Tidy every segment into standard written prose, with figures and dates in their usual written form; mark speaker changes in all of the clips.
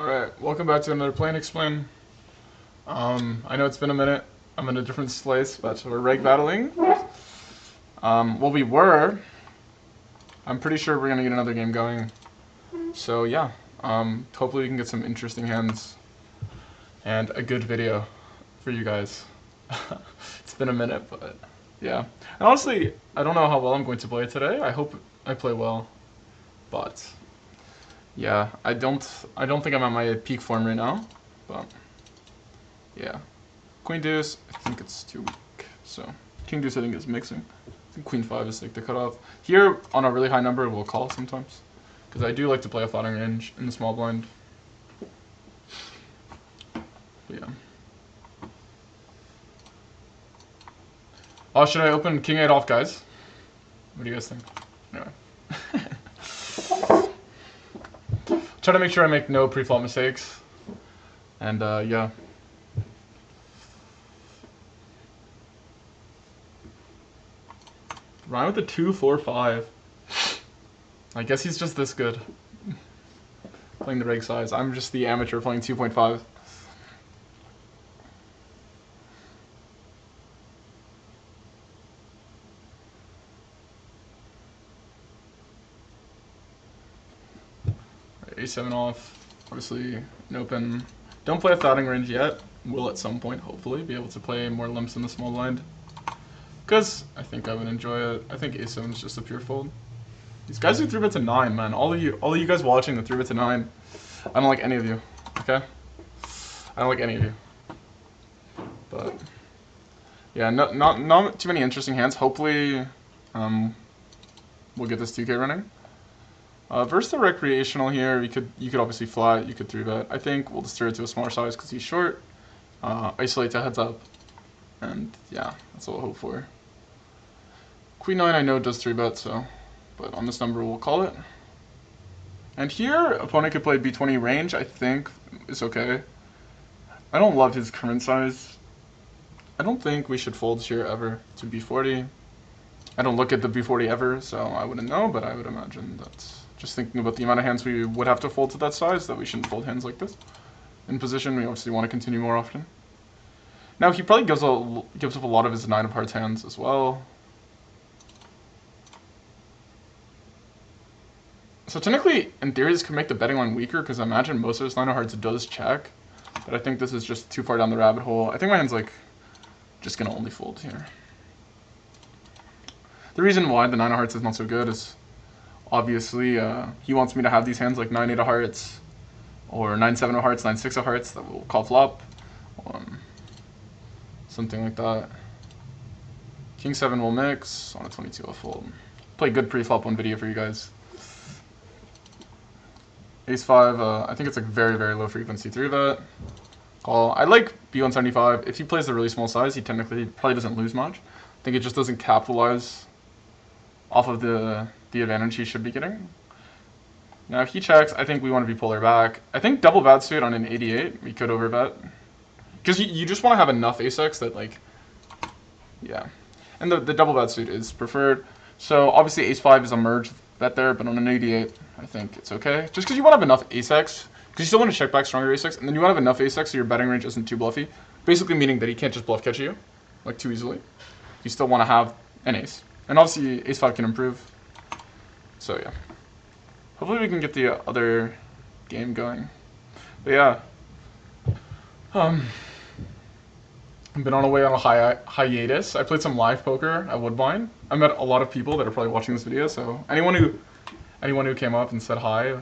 Speaker 1: Alright, welcome back to another Play and Explain. I know it's been a minute. I'm in a different slice, but we're reg battling. Well, we were. I'm pretty sure we're gonna get another game going. So yeah, hopefully we can get some interesting hands and a good video for you guys. It's been a minute, but yeah. And honestly, I don't know how well I'm going to play today. I hope I play well, but yeah, I don't think I'm at my peak form right now, but yeah. Queen Deuce, I think it's too weak. So King Deuce I think is mixing. I think Queen 5 is like the cutoff. Here on a really high number we'll call sometimes, because I do like to play a flatting range in the small blind. But yeah. Oh, should I open King 8 off, guys? What do you guys think? Anyway. Try to make sure I make no pre-flop mistakes. And yeah. Ryan with the 2, 4, 5. I guess he's just this good. Playing the reg size. I'm just the amateur playing 2.5. A7 off. Obviously, an open. Don't play a flatting range yet. Will at some point, hopefully, be able to play more limps in the small blind. Because I think I would enjoy it. I think A7 is just a pure fold. These guys do 3-bet to 9, man. All of you guys watching the 3-bet to 9. I don't like any of you. Okay? I don't like any of you. But yeah, not too many interesting hands. Hopefully, we'll get this 2K running. Versus the recreational here, you could obviously flat, you could 3-bet. I think we'll just throw it to a smaller size because he's short. Isolate to heads up, and yeah, that's what we'll hope for. Queen 9 I know does 3-bet, so, but on this number we'll call it. And here, opponent could play B20 range. I think is okay. I don't love his current size. I don't think we should fold here ever to B40. I don't look at the B40 ever, so I wouldn't know, but I would imagine that's just thinking about the amount of hands we would have to fold to that size, that we shouldn't fold hands like this. In position, we obviously want to continue more often. Now, he probably gives up a lot of his 9 of hearts hands as well. So technically, in theory, this could make the betting line weaker, because I imagine most of his 9 of hearts does check. But I think this is just too far down the rabbit hole. I think my hand's like just going to only fold here. The reason why the 9 of hearts is not so good is obviously he wants me to have these hands like 9-8 of hearts or 9-7 of hearts, 9-6 of hearts that will call flop. Something like that. King 7 will mix. On a 22 I'll fold. Play good pre-flop one video for you guys. Ace 5, I think it's like very, very low frequency 3-bet. Call. I like B175. If he plays the really small size, he technically probably doesn't lose much. I think it just doesn't capitalize off of the advantage he should be getting. Now if he checks, I think we want to be polar back. I think double bad suit on an 88, we could overbet. Because you just want to have enough ace-x that like, yeah. And the double bad suit is preferred. So obviously ace 5 is a merge bet there, but on an 88, I think it's okay. Just because you want to have enough ace-x, because you still want to check back stronger ace-x, and then you want to have enough ace-x so your betting range isn't too bluffy. Basically meaning that he can't just bluff catch you, like too easily. You still want to have an ace. And obviously ace 5 can improve. So yeah. Hopefully we can get the other game going. But yeah. I've been on a way on a hiatus. I played some live poker at Woodbine. I met a lot of people that are probably watching this video, so anyone who came up and said hi,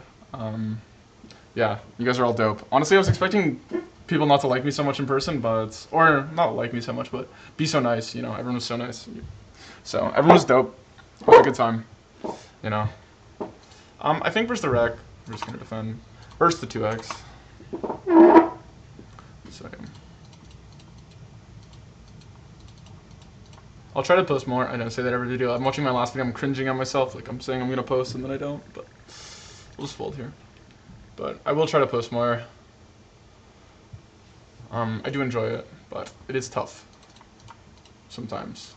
Speaker 1: yeah, you guys are all dope. Honestly, I was expecting people not to like me so much in person, but, or not like me so much, but be so nice, you know, everyone was so nice. So, everyone was dope. It was a good time, you know. I think versus the rec, we're just gonna defend. Versus the 2x. Second. I'll try to post more. I don't say that every video. I'm watching my last video, I'm cringing at myself, like I'm saying I'm gonna post and then I don't, but we'll just fold here. But I will try to post more. I do enjoy it, but it is tough sometimes.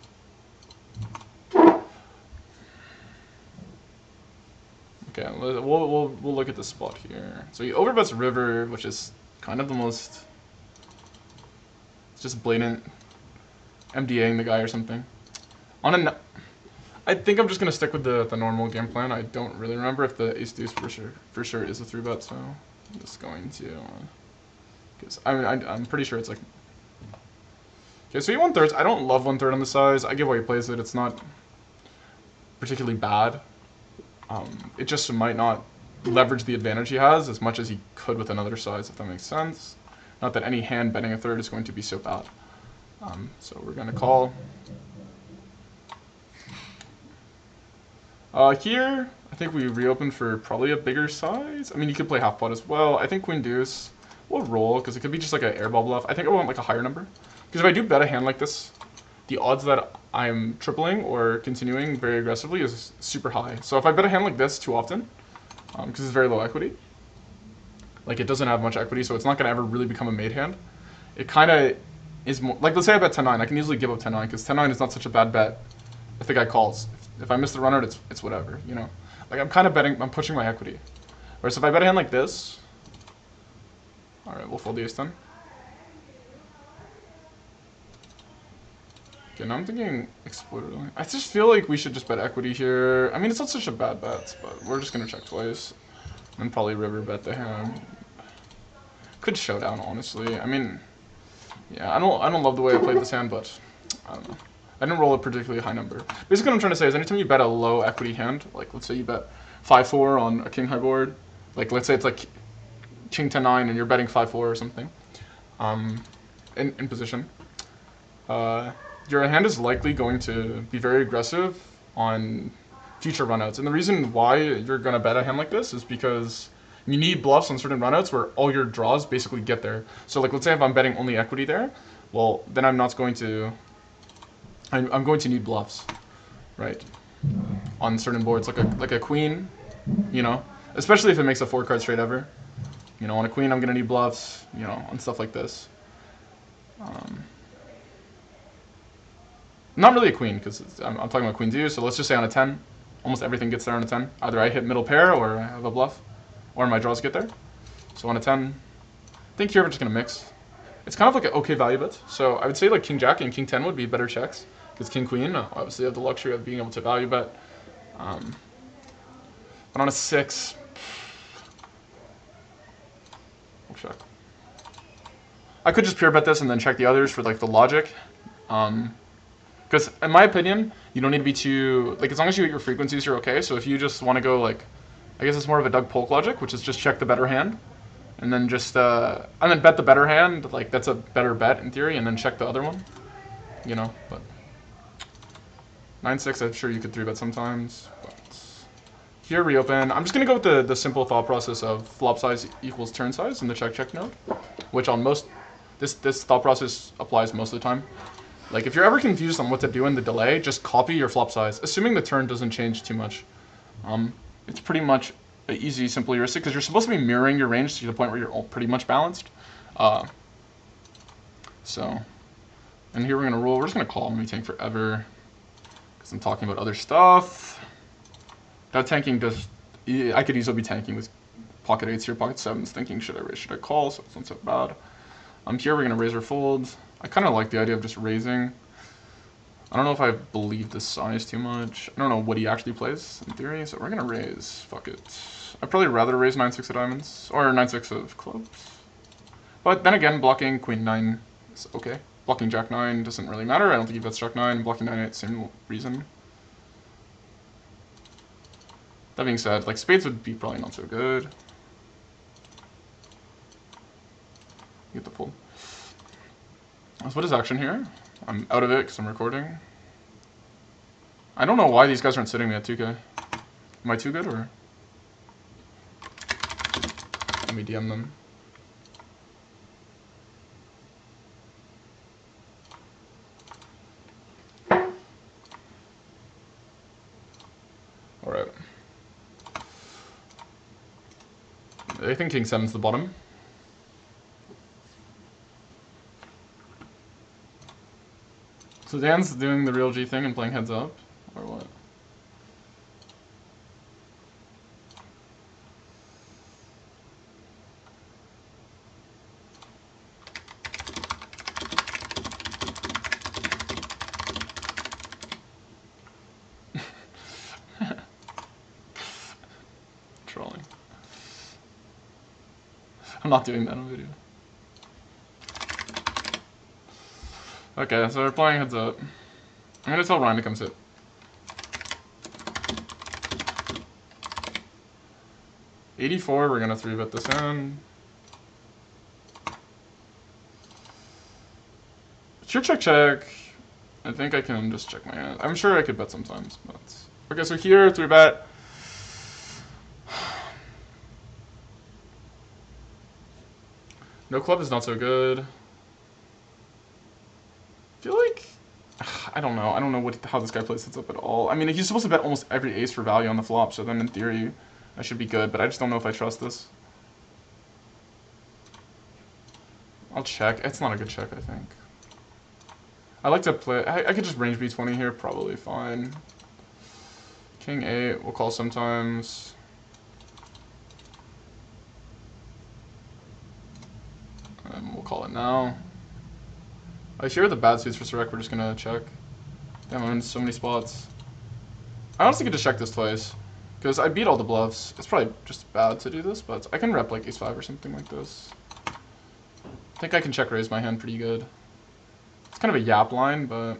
Speaker 1: Okay, we'll look at the spot here. So he overbets river, which is kind of the most. It's just blatant MDAing the guy or something. I think I'm just gonna stick with the normal game plan. I don't really remember if the ace deuce for sure is a 3-bet, so I'm just going to. Cause I'm pretty sure it's like. Okay, so he 1/3. I don't love 1/3 on the size. I get why he plays it. It's not particularly bad. It just might not leverage the advantage he has as much as he could with another size, if that makes sense. Not that any hand betting a third is going to be so bad. So we're gonna call. Here, I think we reopened for probably a bigger size. I mean, you could play half pot as well. I think queen deuce will roll because it could be just like an airball bluff. I think I want like a higher number. Because if I do bet a hand like this, the odds that I'm tripling or continuing very aggressively is super high. So if I bet a hand like this too often, because it's very low equity, like it doesn't have much equity, so it's not going to ever really become a made hand. It kind of is more, like let's say I bet 10-9, I can easily give up 10-9 because 10-9 is not such a bad bet if the guy calls. If I miss the run out, it's whatever, you know. Like I'm kind of betting, I'm pushing my equity. Whereas if I bet a hand like this, all right, we'll fold the ace-10. Okay, now I'm thinking exploited. I just feel like we should just bet equity here. I mean, it's not such a bad bet, but we're just gonna check twice. And probably river bet the hand. Could showdown, honestly. I mean, yeah, I don't love the way I played this hand, but I don't know. I didn't roll a particularly high number. Basically what I'm trying to say is anytime you bet a low equity hand, like let's say you bet 5-4 on a king high board, like let's say it's like king 10-9 and you're betting 5-4 or something, in position, your hand is likely going to be very aggressive on future runouts. And the reason why you're going to bet a hand like this is because you need bluffs on certain runouts where all your draws basically get there. So like let's say if I'm betting only equity there, well then I'm not going to, I'm going to need bluffs, right? On certain boards, like a queen, you know, especially if it makes a 4-card straight ever. You know, on a queen I'm gonna need bluffs, you know, on stuff like this. Not really a queen, because I'm talking about queen deuce, so let's just say on a 10, almost everything gets there on a 10. Either I hit middle pair or I have a bluff, or my draws get there. So on a 10, I think here we're just gonna mix. It's kind of like an okay value bet. So I would say like king jack and king 10 would be better checks. Because king queen, obviously have the luxury of being able to value bet. But on a 6, we'll check. I could just pure bet this and then check the others for like the logic. Because in my opinion, you don't need to be too, like as long as you hit your frequencies, you're okay. So if you just want to go like, I guess it's more of a Doug Polk logic, which is just check the better hand. And then just, and then bet the better hand, like that's a better bet in theory, and then check the other one. You know, but 9-6, I'm sure you could 3-bet sometimes, but here reopen. I'm just gonna go with the simple thought process of flop size equals turn size in the check node, which on most, this thought process applies most of the time. Like if you're ever confused on what to do in the delay, just copy your flop size, assuming the turn doesn't change too much. It's pretty much an easy, simple heuristic because you're supposed to be mirroring your range to the point where you're all pretty much balanced. So, and here we're gonna roll. We're just gonna call. I'm gonna be tank forever. I'm talking about other stuff. That tanking does, I could easily be tanking with pocket 8s here, pocket 7s, thinking should I raise, should I call, so it's not so bad. Here we're going to raise or fold. I kind of like the idea of just raising. I don't know if I believe this size too much. I don't know what he actually plays in theory, so we're going to raise, fuck it. I'd probably rather raise 9-6 of diamonds, or 9-6 of clubs. But then again, blocking queen 9 is okay. Blocking jack 9 doesn't really matter. I don't think he bets jack 9. Blocking 9-8, same reason. That being said, like spades would be probably not so good. Get the fold. So what is action here? I'm out of it because I'm recording. I don't know why these guys aren't sitting me at 2K. Am I too good or? Let me DM them. Alright. I think king 7's the bottom. So Dan's doing the real G thing and playing heads up, or what? I'm not doing that on video. Okay, so we're playing heads up. I'm gonna tell Ryan to come sit. $84, we're gonna 3-bet this in. Sure, check. I think I can just check my hand. I'm sure I could bet sometimes, but... Okay, so here, 3-bet. No club is not so good. I feel like... I don't know. I don't know how this guy plays heads up at all. I mean, he's supposed to bet almost every ace for value on the flop, so then in theory, I should be good, but I just don't know if I trust this. I'll check. It's not a good check, I think. I like to play... I could just range B20 here, probably fine. King 8, we'll call sometimes. And we'll call it now. I hear the bad suits for Surek, we're just gonna check. Damn, I'm in so many spots. I honestly could just check this twice. Because I beat all the bluffs. It's probably just bad to do this, but I can rep like ace-5 or something like this. I think I can check raise my hand pretty good. It's kind of a yap line, but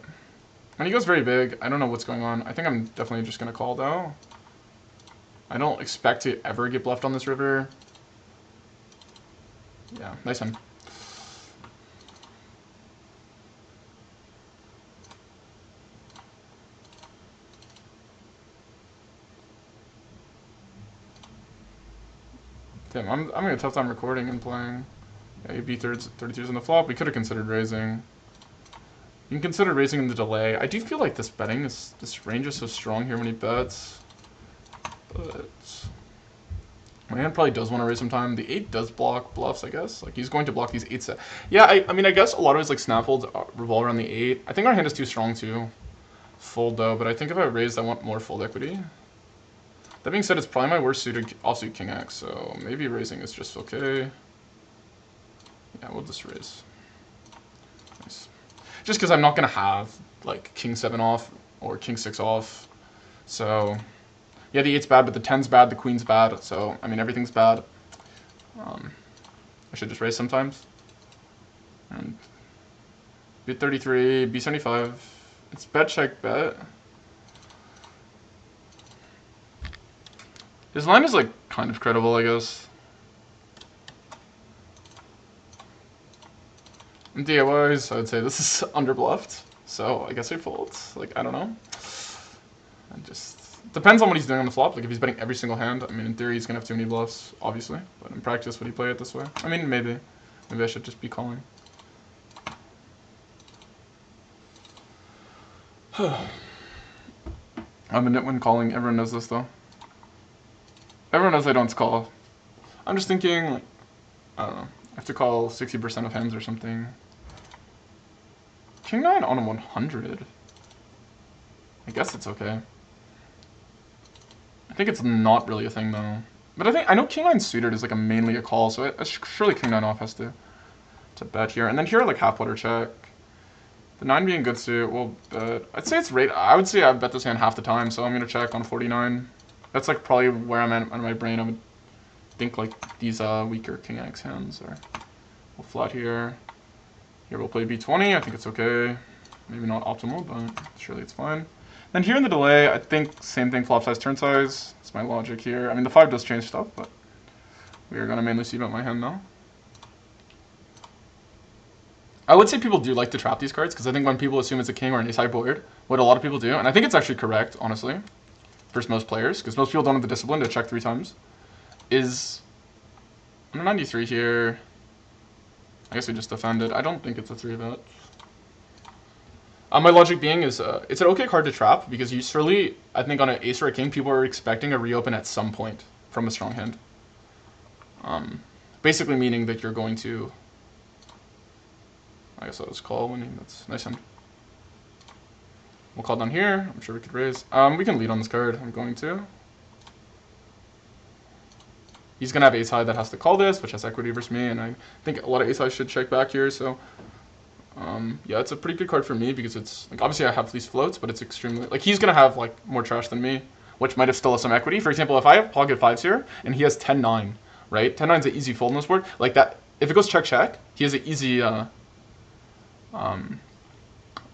Speaker 1: when he goes very big, I don't know what's going on. I think I'm definitely just gonna call though. I don't expect to ever get bluffed on this river. Yeah, nice hand. Damn, I'm having a tough time recording and playing. Yeah, he beat 32s on the flop. We could have considered raising. You can consider raising in the delay. I do feel like this range is so strong here when he bets. But my hand probably does want to raise some time. The 8 does block bluffs, I guess. Like, he's going to block these 8s. Yeah, I mean, I guess a lot of his like snap folds revolve around the 8. I think our hand is too strong to fold though, but I think if I raised, I want more fold equity. That being said, it's probably my worst suited offsuit King X, so maybe raising is just okay. Yeah, we'll just raise. Nice. Just because I'm not going to have, like, King 7 off or King 6 off. So, yeah, the 8's bad, but the 10's bad, the Queen's bad. So, I mean, everything's bad. I should just raise sometimes. And B33, B75. It's bet, check, bet. His line is, like, kind of credible, I guess. In DIYs, I would say this is underbluffed, so I guess I fold. Like, I don't know. It just depends on what he's doing on the flop. Like, if he's betting every single hand, I mean, in theory, he's going to have too many bluffs, obviously. But in practice, would he play it this way? I mean, maybe. Maybe I should just be calling. I'm a nitwin calling. Everyone knows this, though. Everyone knows I don't call. I'm just thinking, like, I don't know. I have to call 60% of hands or something. King 9 on a 100. I guess it's okay. I think it's not really a thing though. But I know King 9 suited is like mainly a call, so surely King 9 off has to bet here. And then here like half putter check. The 9 being good suit, we'll bet. I'd say it's rate. I would say I bet this hand half the time, so I'm gonna check on 49. That's like probably where I'm at in my brain. I would think like these weaker King X hands are. We'll flat here. Here we'll play B20. I think it's okay. Maybe not optimal, but surely it's fine. Then here in the delay, I think same thing, flop size, turn size. That's my logic here. I mean, the 5 does change stuff, but we are going to mainly see about my hand now. I would say people do like to trap these cards, because I think when people assume it's a king or an ace-high board, what a lot of people do, and I think it's actually correct, honestly, for most players, because most people don't have the discipline to check 3 times, is I'm a 93 here. I guess we just defended. I don't think it's a 3-bet. My logic being is it's an okay card to trap because usually I think on an ace or a king people are expecting a reopen at some point from a strong hand. Basically meaning that you're going to. I guess that was call winning. That's nice hand. We'll call down here. I'm sure we could raise. We can lead on this card. I'm going to. He's going to have ace-high that has to call this, which has equity versus me, and I think a lot of ace-high should check back here, so... yeah, it's a pretty good card for me, because it's... like, obviously, I have these floats, but it's extremely... like, he's going to have, like, more trash than me, which might have still have some equity. For example, if I have pocket 5s here, and he has 10-9, right? 10-9's an easy fold on this board. Like that, if it goes check, he has an easy, what am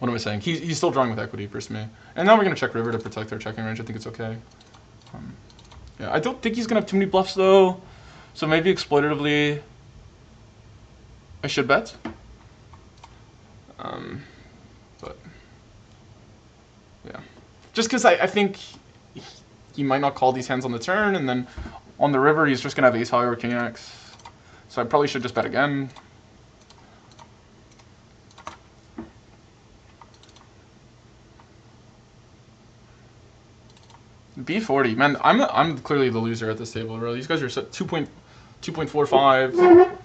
Speaker 1: I saying? He's still drawing with equity versus me. And now we're going to check river to protect our checking range. I think it's okay. Yeah, I don't think he's going to have too many bluffs, though. So maybe exploitatively, I should bet. But, yeah. Just because I think he might not call these hands on the turn, and then on the river, he's just going to have ace high or king x. So I probably should just bet again. B40, man, I'm clearly the loser at this table, really. These guys are set 2.45.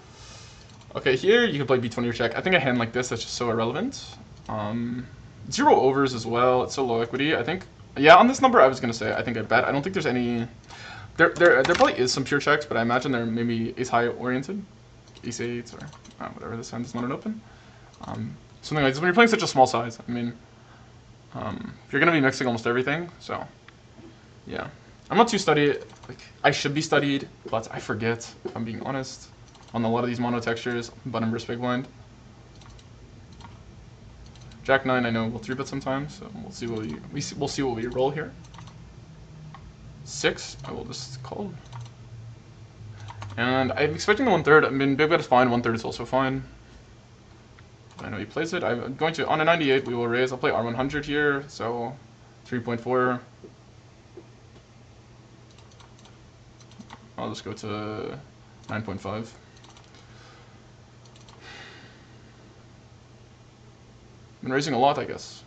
Speaker 1: Okay, here you can play B20 or check. I think a hand like this that's just so irrelevant. 0 overs as well. It's so low equity. I think, yeah, on this number I was gonna say I think I bet. I don't think there's any. There probably is some pure checks, but I imagine they're maybe ace high oriented, ace eights or whatever. This hand is not an open. Something like this. When you're playing such a small size, I mean, you're gonna be mixing almost everything. So. Yeah, I'm not too studied. Like I should be studied, but I forget. If I'm being honest, on a lot of these mono textures, button versus big blind. Jack 9, I know we'll 3-bet sometimes, so we'll see what we'll see what we roll here. 6, I will just call. And I'm expecting the 1/3. I mean, big bet is fine. 1/3 is also fine. I know he plays it. I'm going to on a 98. We will raise. I'll play R100 here, so 3.4. I'll just go to 9.5. Been raising a lot, I guess.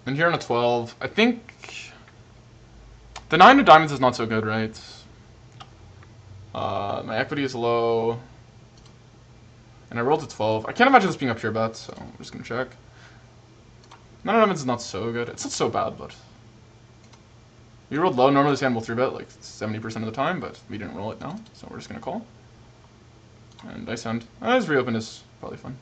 Speaker 1: And here on a 12, I think the 9 of diamonds is not so good, right? My equity is low, and I rolled a 12. I can't imagine this being a pure bet, so I'm just gonna check. 9 of diamonds is not so good. It's not so bad, but. We rolled low. Normally this hand will 3-bet like 70% of the time, but we didn't roll it now, so we're just going to call. And dice hand. His reopen is probably fun.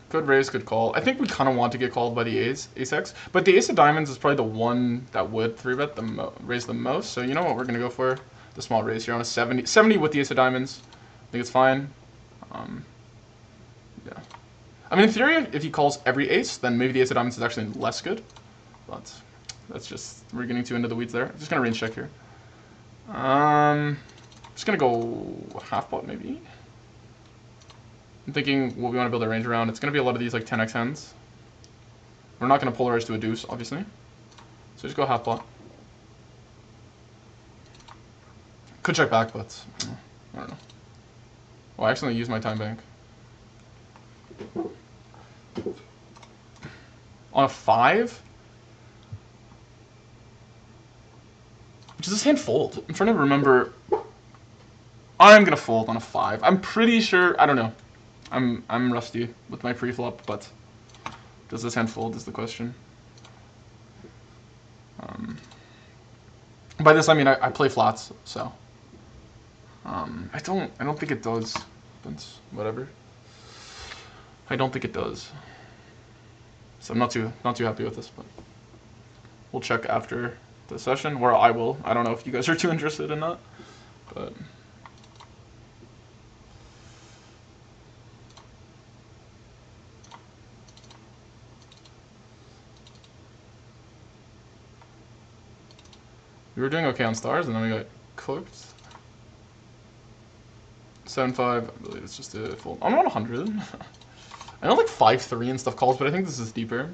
Speaker 1: Could raise, could call. I think we kind of want to get called by the ace x, but the ace of diamonds is probably the one that would 3-bet raise the most, so you know what we're going to go for? The small raise here on a 70. 70 with the ace of diamonds. I think it's fine. Yeah. I mean, in theory, if he calls every ace, then maybe the ace of diamonds is actually less good. But that's just, we're getting too into the weeds there. I'm just going to range check here. Just going to go half pot maybe. I'm thinking what we want to build our range around. It's going to be a lot of these like 10x hands. We're not going to polarize to a deuce, obviously. So just go half pot. Could check back, but I don't know. Well, I accidentally used my time bank. On a 5? Does this hand fold? I'm trying to remember. I'm gonna fold on a 5. I'm pretty sure. I don't know. I'm rusty with my pre-flop, but does this hand fold is the question. By this I mean I play flats, so I don't think it does. But whatever. I don't think it does. So I'm not too happy with this, but we'll check after the session, where I will. I don't know if you guys are too interested in that, but we were doing okay on stars, and then we got cooked. 7-5. I believe it's just a fold. I'm on 100. I know like 5-3 and stuff calls, but I think this is deeper.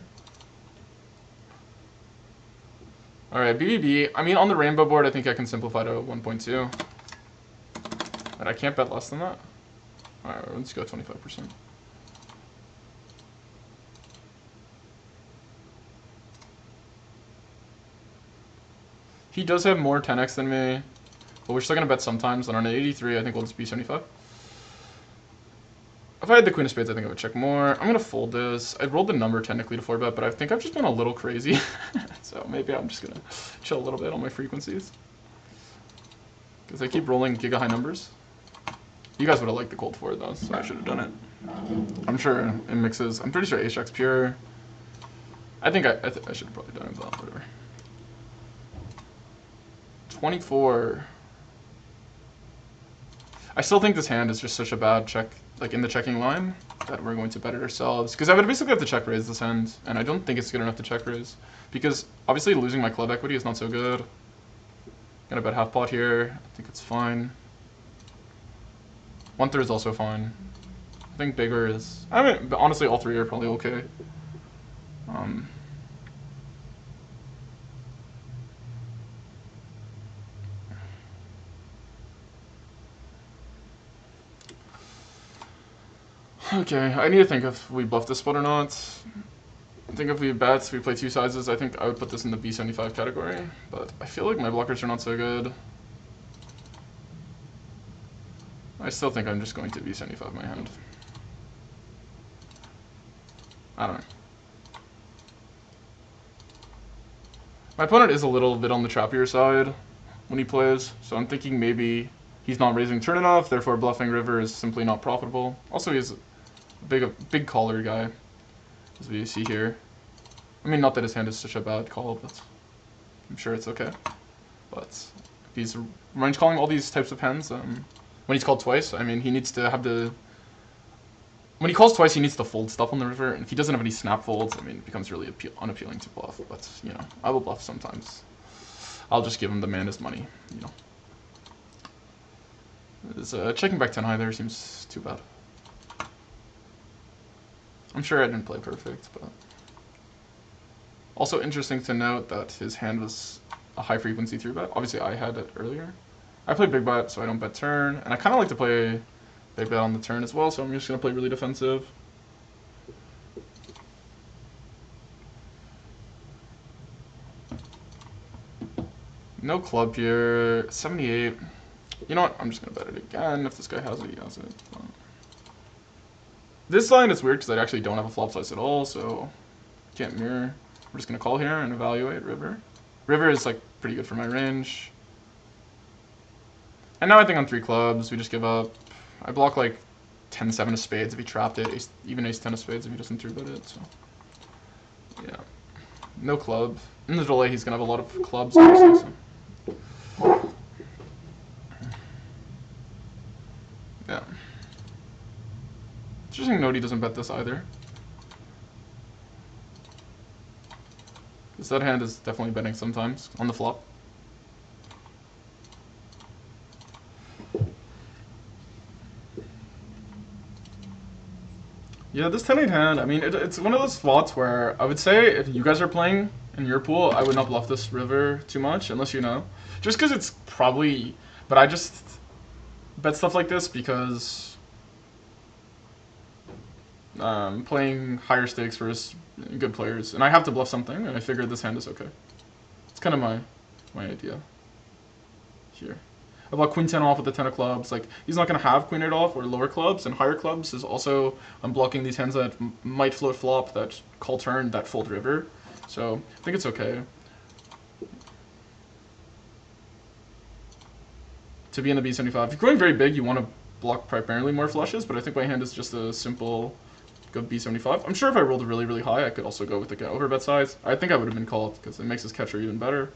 Speaker 1: Alright, BBB. I mean, on the rainbow board, I think I can simplify to 1.2. But I can't bet less than that. Alright, let's go 25%. He does have more 10x than me, but we're still going to bet sometimes. And on an 83, I think we'll just be 75. If I had the queen of spades, I think I would check more. I'm going to fold this. I rolled the number technically to 4-bet, but I think I've just been a little crazy. So maybe I'm just going to chill a little bit on my frequencies. Because I keep rolling giga high numbers. You guys would have liked the cold 4 though, so I should have done it. I'm sure it mixes. I'm pretty sure ace jack's pure. I think I should have probably done it, but whatever. 24. I still think this hand is just such a bad check, like in the checking line, that we're going to bet it ourselves. Because I would basically have to check raise this hand, and I don't think it's good enough to check raise. Because obviously losing my club equity is not so good. Gonna bet half pot here. I think it's fine. 1/3 is also fine. I think bigger is. I mean, honestly, all three are probably okay. Okay, I need to think if we bluff this spot or not. I think if we bet, we play two sizes, I think I would put this in the B75 category. But I feel like my blockers are not so good. I still think I'm just going to B75 my hand. I don't know. My opponent is a little bit on the trappier side when he plays, so I'm thinking maybe he's not raising turn enough, therefore bluffing river is simply not profitable. Also, he's a big caller guy, as we see here. I mean, not that his hand is such a bad call, but I'm sure it's okay. But if he's range calling all these types of hands, when he's called twice, I mean, he needs to have the... When he calls twice, he needs to fold stuff on the river, and if he doesn't have any snap folds, I mean, it becomes really unappealing to bluff. But, you know, I will bluff sometimes. I'll just give him the man his money, you know. Checking back 10 high there seems too bad. I'm sure I didn't play perfect, but... Also interesting to note that his hand was a high frequency 3-bet. Obviously I had it earlier. I play big bet, so I don't bet turn, and I kind of like to play big bet on the turn as well, so I'm just going to play really defensive. No club here. 78. You know what? I'm just going to bet it again. If this guy has it, he has it. But... This line is weird because I actually don't have a flop size at all, so can't mirror. We're just going to call here and evaluate river. River is like pretty good for my range. And now I think on 3 clubs, we just give up. I block like 10-7 of spades if he trapped it, even ace-10 of spades if he doesn't 3-bet it, so. Yeah. No club. In the delay, he's going to have a lot of clubs, obviously, so. Yeah. Interesting note he doesn't bet this either. Because that hand is definitely betting sometimes on the flop. Yeah, this 10-8 hand, I mean, it's one of those spots where I would say if you guys are playing in your pool, I would not bluff this river too much, unless you know. Just because it's probably... But I just bet stuff like this because... playing higher stakes versus good players. And I have to bluff something, and I figured this hand is okay. It's kind of my idea here. I block queen 10 off with the 10 of clubs. Like, he's not going to have queen 8 off or lower clubs, and higher clubs is also, I'm blocking these hands that might float flop, that call turn, that fold river. So, I think it's okay. To be in the B75. If you're going very big, you want to block primarily more flushes, but I think my hand is just a simple good B75. I'm sure if I rolled really, really high, I could also go with the overbet size. I think I would have been called, because it makes his catcher even better.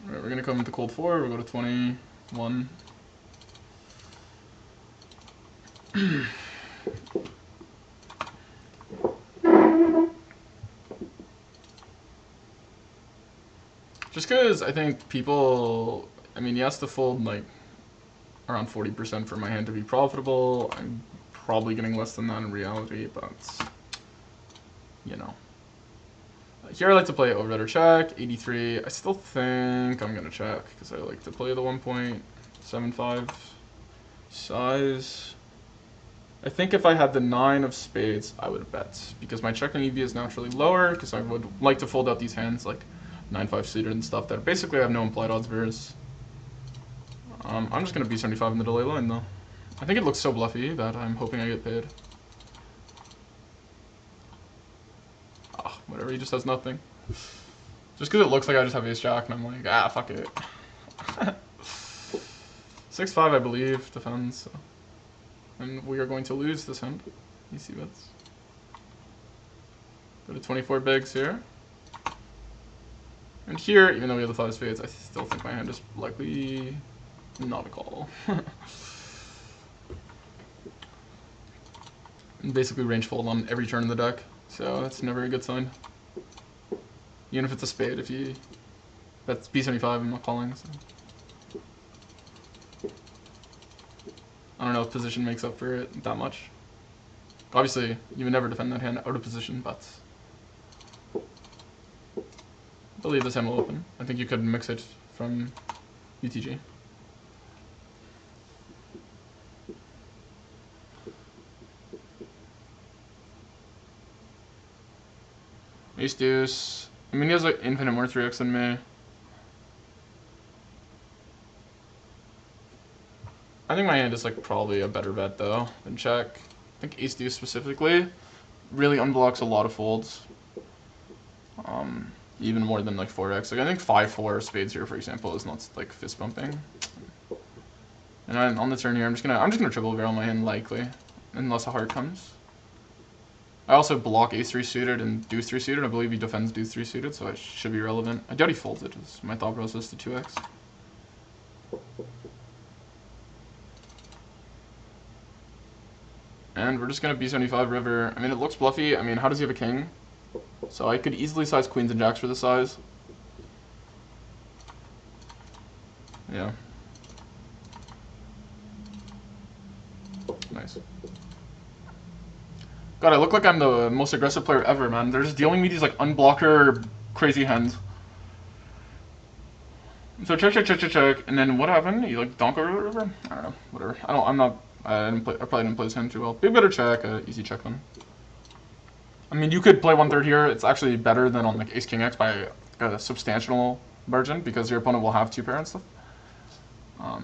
Speaker 1: Alright, we're going to come into cold 4, we'll go to 21. Just because I think people, I mean, he has to fold like around 40% for my hand to be profitable. I'm probably getting less than that in reality, but you know. Here I like to play overbet or check, 83. I still think I'm going to check because I like to play the 1.75 size. I think if I had the 9 of spades, I would bet because my checking EV is naturally lower because I would like to fold out these hands like 9-5 suited and stuff that basically have no implied odds versus. I'm just going to B75 in the delay line though. I think it looks so bluffy that I'm hoping I get paid. Oh, whatever, he just has nothing. Just because it looks like I just have ace jack, and I'm like, ah, fuck it. 6-5, I believe, defends. So. And we are going to lose this hand. Easy bets. Go to 24 bigs here. And here, even though we have the 5 spades, I still think my hand is likely not a call. Basically range fold on every turn in the deck, so that's never a good sign. Even if it's a spade, if you that's B75, I'm not calling. So. I don't know if position makes up for it that much. Obviously, you would never defend that hand out of position, but I believe this hand will open. I think you could mix it from UTG. Ace deuce. I mean, he has like infinite more 3x than me. I think my hand is like probably a better bet though than check. I think ace deuce specifically really unblocks a lot of folds. Even more than like 4x. Like I think 5-4 spades here, for example, is not like fist bumping. And on the turn here, I'm just gonna triple barrel my hand likely, unless a heart comes. I also block ace 3 suited and deuce 3 suited. I believe he defends deuce 3 suited, so it should be relevant. I doubt he folds it. Is my thought process to 2x. And we're just gonna B75 river. I mean, it looks bluffy. I mean, how does he have a king? So I could easily size queens and jacks for the size. Yeah. Nice. God, I look like I'm the most aggressive player ever, man. They're just dealing me these like unblocker crazy hands. So check, and then what happened? You like donk over the river? I don't know. Whatever. I probably didn't play this hand too well. Big better check, easy check then. I mean, you could play 1/3 here. It's actually better than on like Ace King X by a substantial margin because your opponent will have 2 pair and stuff. So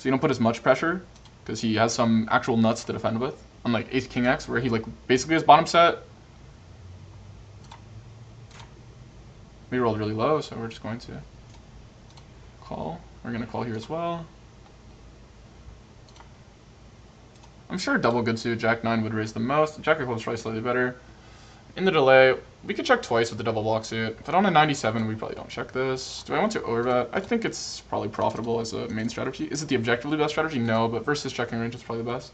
Speaker 1: you don't put as much pressure because he has some actual nuts to defend with. Unlike Ace King X, where he like basically has bottom set. We rolled really low, so we're just going to call. We're gonna call here as well. I'm sure double good suit, Jack 9 would raise the most. Jack of clubs probably slightly better. In the delay, we could check twice with the double block suit. But on a 97, we probably don't check this. Do I want to overbet? I think it's probably profitable as a main strategy. Is it the objectively best strategy? No, but versus checking range, it's probably the best.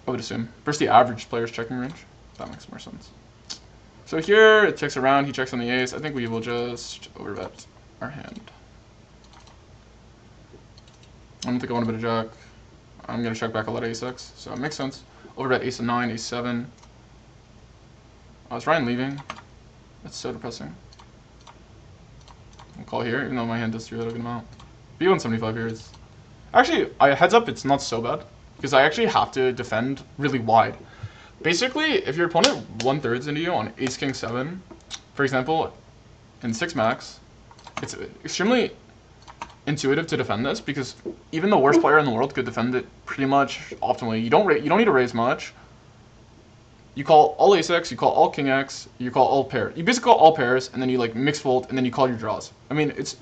Speaker 1: I would assume. Versus the average player's checking range. That makes more sense. So here, it checks around, he checks on the ace. I think we will just overbet our hand. I don't think I want to bet a jack. I'm going to check back a lot of ace-x, so it makes sense. Overbet ace of 9, ace 7. Oh, is Ryan leaving? That's so depressing. I'll call here, even though my hand does 3 a good amount. B175 here is... Actually, heads up, it's not so bad. Because I actually have to defend really wide. Basically, if your opponent 1/3 into you on ace king 7, for example, in 6 max, it's extremely intuitive to defend this because even the worst player in the world could defend it pretty much optimally. You don't need to raise much. You call all ace x, you call all king x, you call all pairs. You basically call all pairs, and then you like mix fold, and then you call your draws. I mean, it's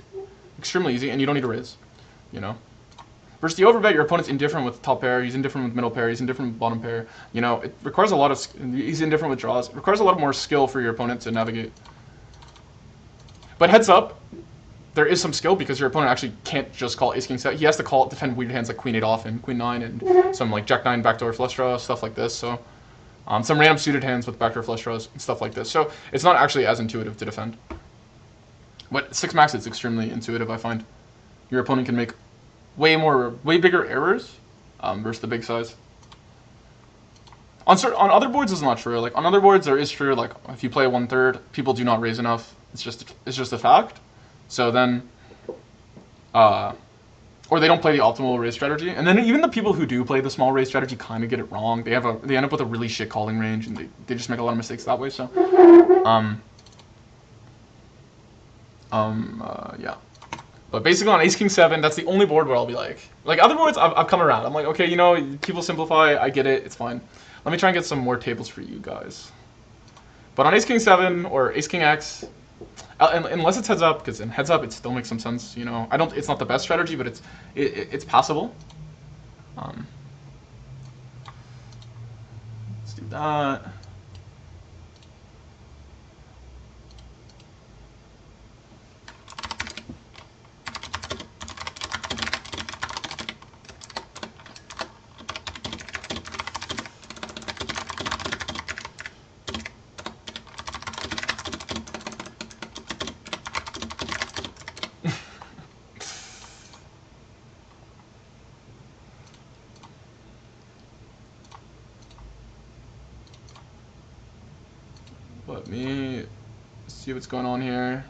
Speaker 1: extremely easy, and you don't need to raise. You know. Versus the overbet, your opponent's indifferent with top pair, he's indifferent with middle pair, he's indifferent with bottom pair. You know, it requires a lot of, he's indifferent with draws. It requires a lot more skill for your opponent to navigate. But heads up, there is some skill because your opponent actually can't just call ace king set. He has to call defend weird hands like queen 8 off and queen 9 and some like jack 9 backdoor flush draw, stuff like this. So some random suited hands with backdoor flush draws and stuff like this. So it's not actually as intuitive to defend. But 6 max, it's extremely intuitive, I find. Your opponent can make way bigger errors versus the big size. On other boards, it's not true. Like on other boards, there is true. Like if you play 1/3, people do not raise enough. It's just a fact. So then, or they don't play the optimal raise strategy. And then even the people who do play the small raise strategy kind of get it wrong. They end up with a really shit calling range, and they just make a lot of mistakes that way. So, yeah. But basically on ace king 7, that's the only board where I'll be like other boards I've come around. I'm like, okay, you know, people simplify, I get it, it's fine. Let me try and get some more tables for you guys. But on Ace King 7 or Ace King X, unless it's heads up, because in heads up it still makes some sense. You know, it's not the best strategy, but it's passable. Let's do that. Let me see what's going on here.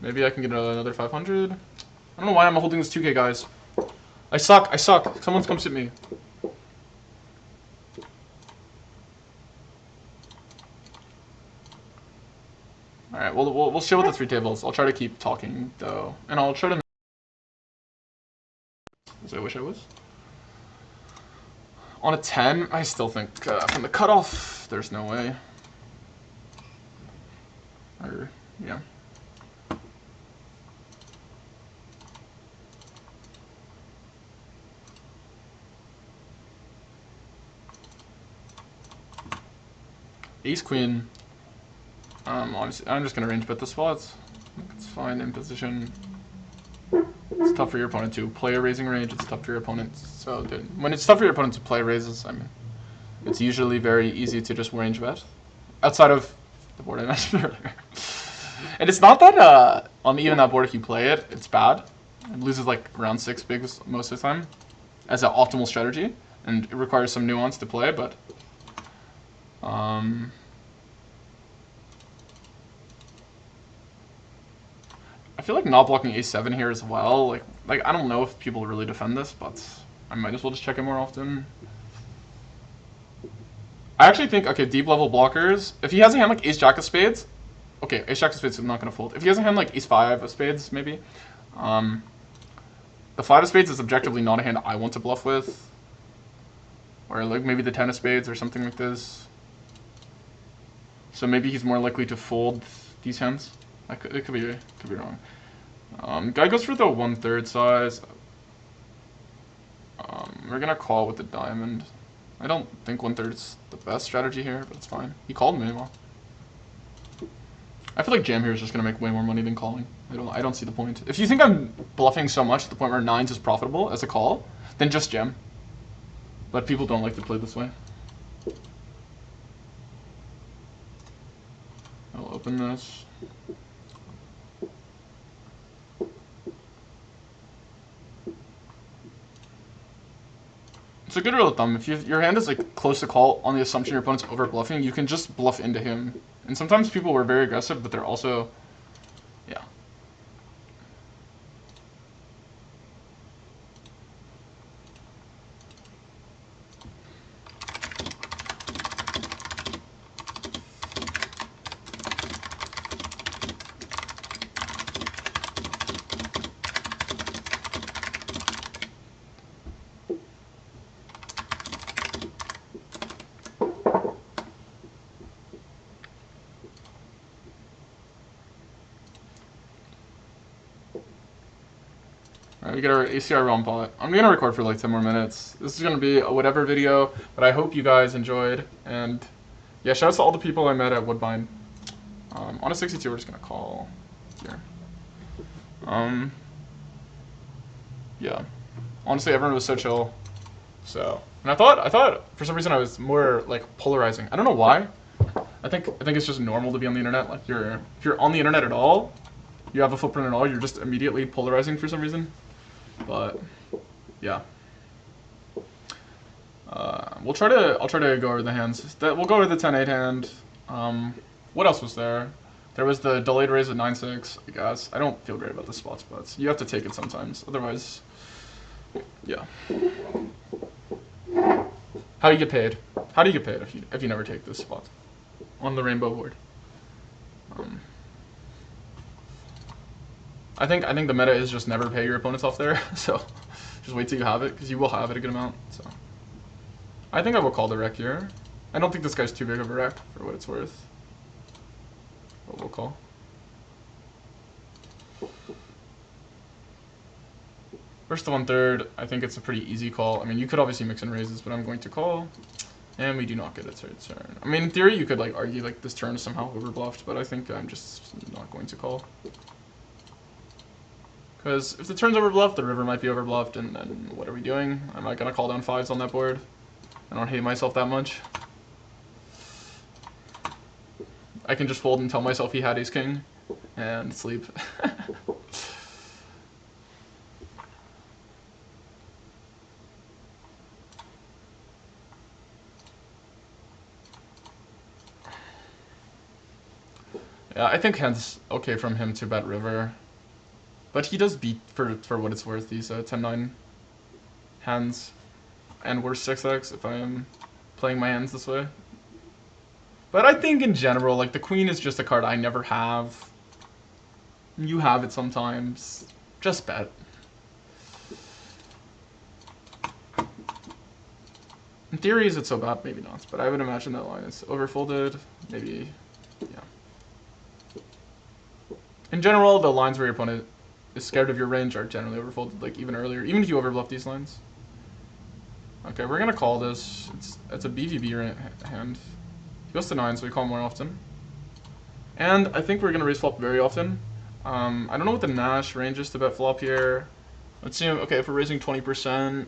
Speaker 1: Maybe I can get another 500. I don't know why I'm holding this 2K, guys. I suck. Someone's come sit me. All right, we'll chill with the 3 tables. I'll try to keep talking though, and I'll try to. As I wish I was. On a 10, I still think from the cutoff, there's no way. Or yeah. Ace Queen. Honestly, I'm just gonna range bet the spots. It's fine in position. It's tough for your opponent to play a raising range. It's tough for your opponent. So when it's tough for your opponent to play raises, I mean, it's usually very easy to just range bet. Outside of the board I mentioned earlier. And it's not that on even that board if you play it, it's bad. It loses like around 6 bigs most of the time as an optimal strategy, and it requires some nuance to play. But I feel like not blocking a7 here as well. Like I don't know if people really defend this, but I might as well just check it more often. I actually think, okay, deep level blockers, if he has a hand like ace-jack of spades, okay, ace-jack of spades is not going to fold. If he has a hand like ace-5 of spades, maybe, the 5 of spades is objectively not a hand I want to bluff with. Or like maybe the 10 of spades or something like this. So maybe he's more likely to fold these hands. It could be wrong. Guy goes for the 1/3 size. We're gonna call with the diamond. I don't think 1/3 is the best strategy here, but it's fine. He called me. Well, I feel like jam here is just gonna make way more money than calling. I don't see the point. If you think I'm bluffing so much to the point where 9s is profitable as a call, then just jam. But people don't like to play this way. I'll open this. It's a good rule of thumb. If your hand is like close to call on the assumption your opponent's over bluffing, you can just bluff into him. And sometimes people were very aggressive, but they're also, yeah. Alright, we get our ACR ROM pot. I'm gonna record for like 10 more minutes. This is gonna be a whatever video, but I hope you guys enjoyed. And yeah, shout out to all the people I met at Woodbine. On a 62, we're just gonna call here. Yeah. Honestly, everyone was so chill. So, and I thought for some reason I was more like polarizing. I don't know why. I think it's just normal to be on the internet. Like if you're on the internet at all, you have a footprint at all, you're just immediately polarizing for some reason. But yeah, I'll try to go over the hands. We'll go over the 10-8 hand. What else was there? There was the delayed raise at 9-6. I guess I don't feel great about the spot spots. You have to take it sometimes, otherwise, yeah. How do you get paid? How do you get paid if you never take this spot on the rainbow board? I think the meta is just never pay your opponents off there, so just wait till you have it, because you will have it a good amount. So I think I will call the rec here. I don't think this guy's too big of a rec for what it's worth. But we'll call. First to 1/3, I think it's a pretty easy call. I mean, you could obviously mix in raises, but I'm going to call. And we do not get a third turn. I mean, in theory, you could like argue like this turn is somehow overbluffed, but I think I'm just not going to call. Because if the turn's overbluffed, the river might be overbluffed, and then what are we doing? Am I going to call down 5s on that board? I don't hate myself that much. I can just fold and tell myself he had ace-king, and sleep. Yeah, I think hands okay from him to bet river. But he does beat, for what it's worth, these 10-9 hands. And worse 6x if I am playing my hands this way. But I think in general, like, the queen is just a card I never have. You have it sometimes. Just bet. In theory, is it so bad? Maybe not. But I would imagine that line is overfolded. Maybe, yeah. In general, the lines where your opponent is scared of your range are generally overfolded, like even earlier, even if you overbluff these lines. Okay, we're gonna call this. It's a BVB hand. He goes to 9, so we call more often. And I think we're gonna raise flop very often. I don't know what the Nash range is to bet flop here. Let's see. Okay, if we're raising 20%,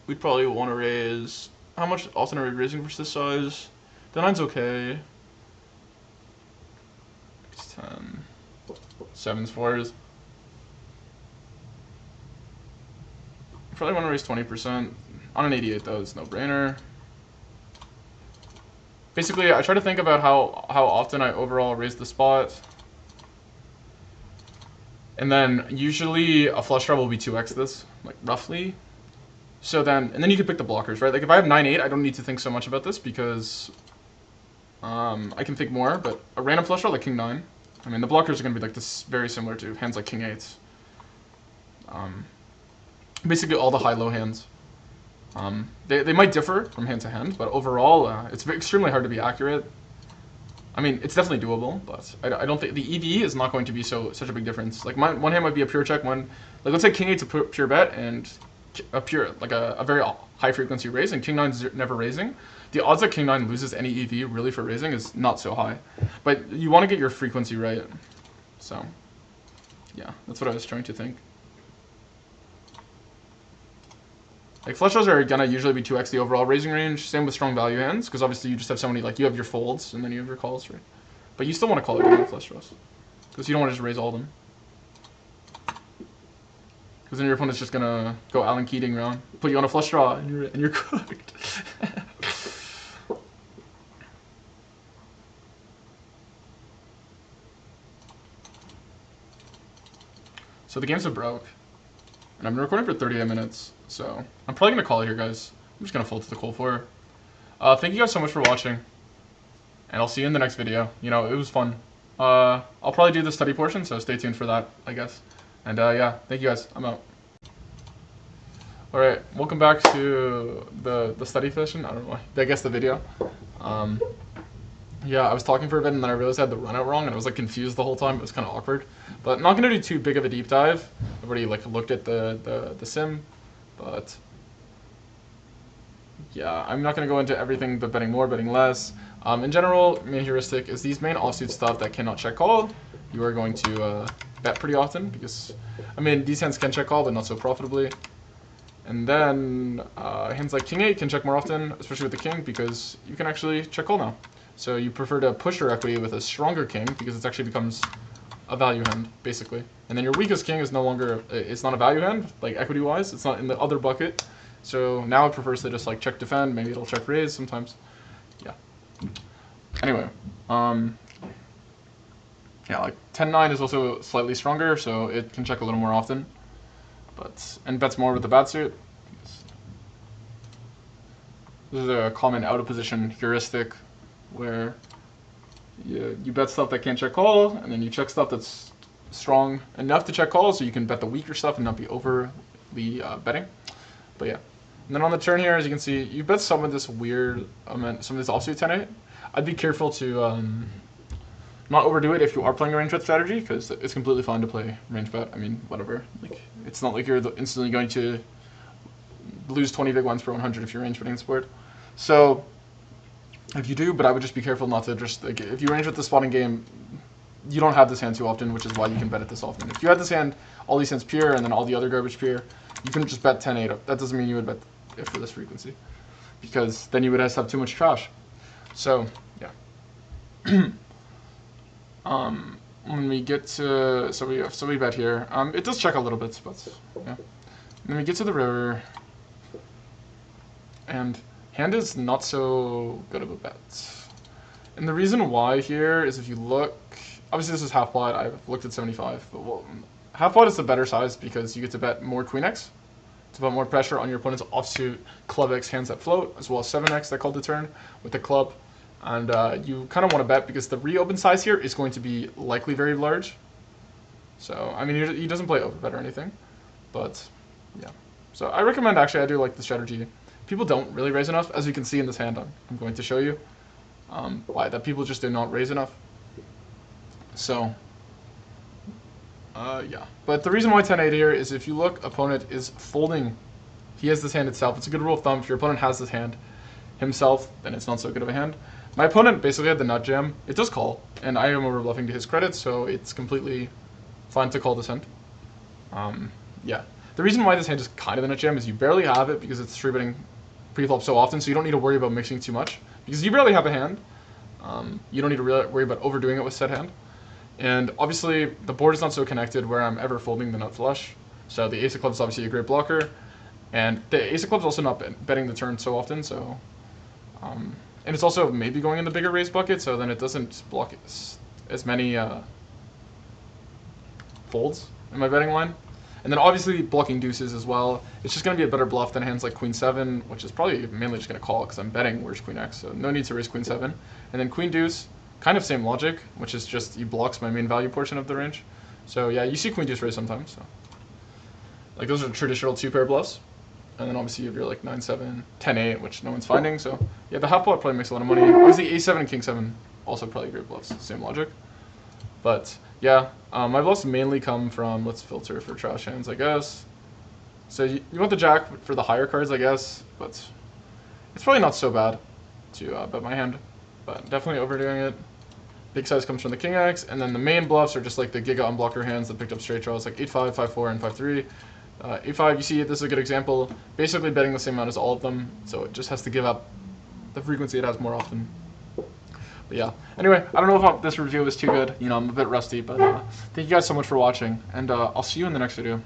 Speaker 1: we'd probably want to raise. How much often are we raising versus this size? The 9's okay. It's 10. 7s, 4s. Probably want to raise 20%. On an 88 though, it's no brainer. Basically, I try to think about how often I overall raise the spot. And then usually a flush draw will be 2x this, like roughly. So then, and then you can pick the blockers, right? Like if I have 9-8, I don't need to think so much about this because I can think more, but a random flush draw like king 9, I mean, the blockers are going to be like this, very similar to hands like king 8. Basically all the high-low hands. They might differ from hand to hand, but overall, it's extremely hard to be accurate. I mean, it's definitely doable, but I don't think the EV is not going to be such a big difference. Like one hand might be a pure check, like let's say king 8's a pure bet and a pure like a very high frequency raise, and king 9's never raising. The odds that king 9 loses any EV really for raising is not so high, but you want to get your frequency right. So, yeah, that's what I was trying to think. Like flush draws are gonna usually be 2x the overall raising range. Same with strong value hands, because obviously you just have so many, like you have your folds and then you have your calls, right? But you still want to call it on flush draws, because you don't want to just raise all of them. Because then your opponent's just gonna go Alan Keating around, put you on a flush draw, and you're cooked. So the games are broke, and I've been recording for 38 minutes. So I'm probably gonna call it here, guys. I'm just gonna fold to the cold four. Thank you guys so much for watching, and I'll see you in the next video. You know, it was fun. I'll probably do the study portion, so stay tuned for that, I guess. And yeah, thank you guys. I'm out. All right, welcome back to the study session. I don't know why. I guess the video. Yeah, I was talking for a bit, and then I realized I had the run out wrong, and I was like confused the whole time. It was kind of awkward. But I'm not gonna do too big of a deep dive. I've already like looked at the sim. But yeah, I'm not going to go into everything but betting more, betting less. In general, main heuristic is these main offsuit stuff that cannot check call. You are going to bet pretty often because, I mean, these hands can check call, but not so profitably. And then hands like king 8 can check more often, especially with the king, because you can actually check call now. So you prefer to push your equity with a stronger king because it actually becomes a value hand, basically. And then your weakest king is no longer, it's not a value hand, like equity-wise, it's not in the other bucket. So now it prefers to just like check defend, maybe it'll check raise sometimes. Yeah. Anyway, yeah, like 10-9 is also slightly stronger, so it can check a little more often. And bets more with the bad suit. This is a common out of position heuristic where you bet stuff that can't check call, and then you check stuff that's strong enough to check call, so you can bet the weaker stuff and not be overly betting. But yeah. And then on the turn here, as you can see, you bet some of this weird amount, some of this offsuit 10-8. I'd be careful to not overdo it if you are playing a range bet strategy, because it's completely fine to play range bet. I mean, whatever. Like, it's not like you're instantly going to lose 20 big ones per 100 if you're range betting this board. So if you do, but I would just be careful not to just, like, if you range with the spotting game, you don't have this hand too often, which is why you can bet it this often. If you had this hand, all these hands pure, and then all the other garbage pure, you can just bet 10-8. That doesn't mean you would bet it for this frequency, because then you would just have too much trash. So yeah. When we get to, so we bet here. It does check a little bit, but yeah. And then we get to the river, and hand is not so good of a bet. And the reason why here is if you look, obviously this is half pot. I've looked at 75, but well, half pot is the better size because you get to bet more queen X, to put more pressure on your opponent's offsuit club X hands that float, as well as 7X that called the turn with the club. And you kind of want to bet because the reopen size here is going to be likely very large. So, I mean, he doesn't play overbet or anything, but yeah. So I recommend, actually, I do like the strategy. People don't really raise enough, as you can see in this hand. I'm going to show you why that people just do not raise enough. So, yeah. But the reason why 10-8 here is if you look, opponent is folding. He has this hand itself. It's a good rule of thumb. If your opponent has this hand himself, then it's not so good of a hand. My opponent basically had the nut jam. It does call, and I am over bluffing to his credit, so it's completely fine to call this hand. Yeah. The reason why this hand is kind of the nut jam is you barely have it because it's 3-betting pre-flop so often, so you don't need to worry about mixing too much because you barely have a hand. You don't need to really worry about overdoing it with said hand. And obviously, the board is not so connected where I'm ever folding the nut flush. So the ace of clubs is obviously a great blocker, and the ace of clubs is also not betting the turn so often, so... and it's also maybe going in the bigger raise bucket, so then it doesn't block as many folds in my betting line. And then obviously blocking deuces as well. It's just going to be a better bluff than hands like queen 7, which is probably mainly just going to call because I'm betting where's queen X, so no need to raise queen 7. And then queen deuce, kind of same logic, which is just he blocks my main value portion of the range. So yeah, you see queen deuce raise sometimes. So like those are traditional 2-pair bluffs. And then obviously you have your like 9-7, 10-8, which no one's finding. So yeah, the half pot probably makes a lot of money. Obviously a7 and king 7 also probably great bluffs, same logic. But yeah, my bluffs mainly come from, let's filter for trash hands, I guess. So you want the jack for the higher cards, I guess, but it's probably not so bad to bet my hand, but definitely overdoing it. Big size comes from the king X, and then the main bluffs are just like the giga unblocker hands that picked up straight draws, like 8-5, 5-4, and 5-3. 8-5, you see, this is a good example. Basically betting the same amount as all of them, so it just has to give up the frequency it has more often. But yeah, anyway, I don't know if this review was too good. You know, I'm a bit rusty, but thank you guys so much for watching, and I'll see you in the next video.